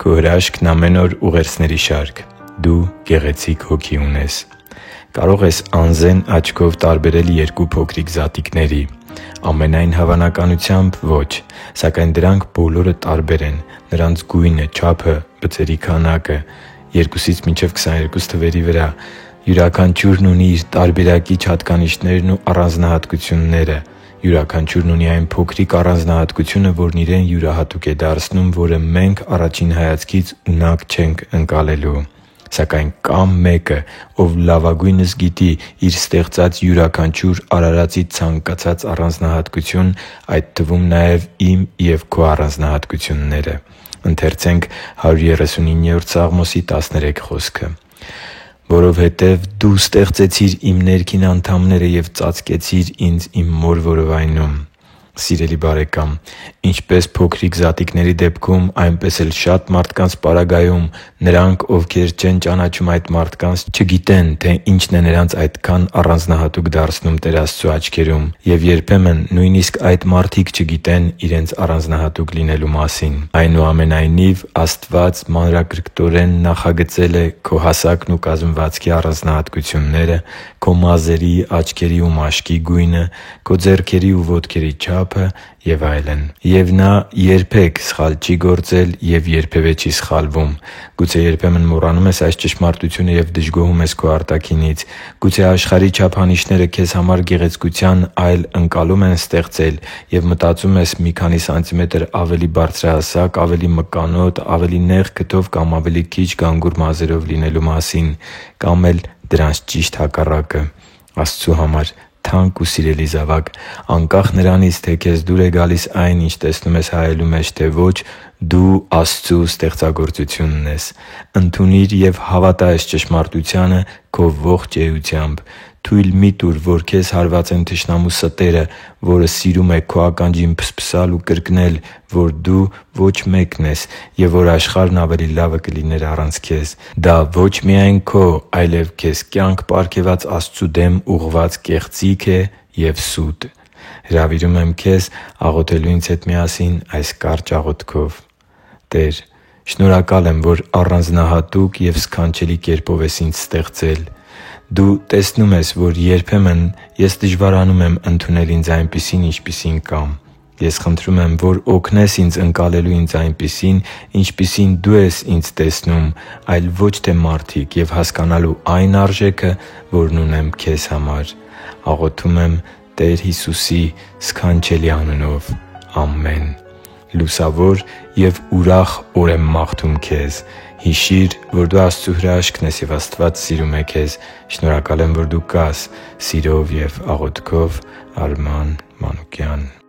Քո հրաշքն ամեն օր ուղերձների շարք։ Դու գեղեցիկ հոգի ունես։ Կարո՞ղ ես անզեն աչքով տարբերել երկու փոքրիկ զատիկների։ Ամենայն հավանականությամբ ոչ, սակայն դրանք բոլորը տարբեր են՝ նրանց գույնը, չափը, բծերի քանակը, 2-ից մինչև 22 թվերի վրա։ Յուրաքանչյուրն ունի իր տարբերակիչ հատկանիշներն ու առանձնահատկությունները։ Յուրաքանչյուրն ունի այն փոքրիկ առանձնահատկությունը, որն իրեն յուրահատուկ է դարձնում, որը մենք առաջին հայացքից ունակ չենք ընկալելու։ Սակայն կա Մեկը, Ով լավագույնս գիտի Իր ստեղծած յուրաքանչյուր արարածի ցանկացած առանձնահատկություն, այդ թվում նաև իմ և քո առանձնահատկությունները։ «Որովհետև դու ստեղծեցիր իմ ներքին անդամները և ծածկեցիր ինձ իմ մոր որովայնում» (Սաղմոս 139․13): Սիրելի՛ բարեկամ, ինչպես փոքրիկ զատիկների դեպքում, այնպես էլ շատ մարդկանց պարագայում նրանք, ովքեր չեն ճանաչում այդ մարդկանց, չգիտեն, թե ինչն է նրանց այդքան առանձնահատուկ դարձնում Տեր Աստծու աչքերում։ Եվ երբեմն նույնիսկ այդ մարդիկ չգիտեն իրենց առանձնահատուկ լինելու մասին։ Այնուամենայնիվ, Աստված մանրակրկտորեն նախագծել է քո հասակն ու կազմվածքի առանձնահատկությունները, քո մազերի, աչքերի ու մաշկի գույնը, քո ձեռքերի ու ոտքերի չափը և այլն։ Եվ Նա երբե՛ք սխալ չի գործել և երբևէ չի սխալվում։ Գուցե երբեմն մոռանում ես այս ճշմարտությունը և դժգոհում ես քո արտաքինից։ Գուցե աշխարհի չափանիշները քեզ համար գեղեցկության այլ ընկալում են ստեղծել, և մտածում ես մի քանի սանտիմետր ավելի բարձրահասակ, ավելի մկանոտ, ավելի նեղ քթով կամ ավելի քիչ գանգուր մազերով լինելու մասին։ Կամ էլ դրանց ճիշտ հակառակը։ Աստծու համար թանկ ու սիրելի՛ զավակ, անկախ նրանից, թե քեզ դուր է գալիս այն, ինչ տեսնում ես հայելու մեջ, թե ոչ, դու Աստծու ստեղծագործությունն ես։ Ընդունի՛ր և հավատա՛ այս ճշմարտությանը քո ողջ էությամբ։ Թույլ մի՛ տուր, որ քեզ հարվածեն թշնամու ստերը, որը սիրում է քո ականջին փսփսալ ու կրկնել, որ դու ոչ մեկն ես և որ աշխարհն ավելի լավը կլիներ առանց քեզ։ Դա ոչ միայն քո, այլև քեզ կյանք պարգևած Աստծու դեմ ուղղված կեղծիք է և սուտ։ Հրավիրում եմ քեզ աղոթելու ինձ հետ միասին այս կարճ աղոթքով. «Տե՛ր, շնորհակալ եմ, որ առանձնահատուկ և սքանչելի կերպով ես ինձ ստեղծել։ Դու տեսնում ես, որ երբեմն ես դժվարանում եմ ընդունել ինձ այնպիսին, ինչպիսին կամ։ Ես խնդրում եմ, որ օգնես ինձ ընկալելու ինձ այնպիսին, ինչպիսին Դու ես ինձ տեսնում, այլ ոչ թե մարդիկ, և հասկանալու այն արժեքը, որն ունեմ Քեզ համար։ Աղոթում եմ Տեր Հիսուսի սքանչելի անունով։ Ամեն»։ Լուսավոր և ուրախ օր եմ մաղթում քեզ։ Հիշի՛ր, որ դու Աստծո հրաշքն ես, և Աստված սիրում է քեզ։ Շնորհակալ եմ, որ դու կա՛ս։ Սիրով և աղոթքով, Արման Մանուկյան։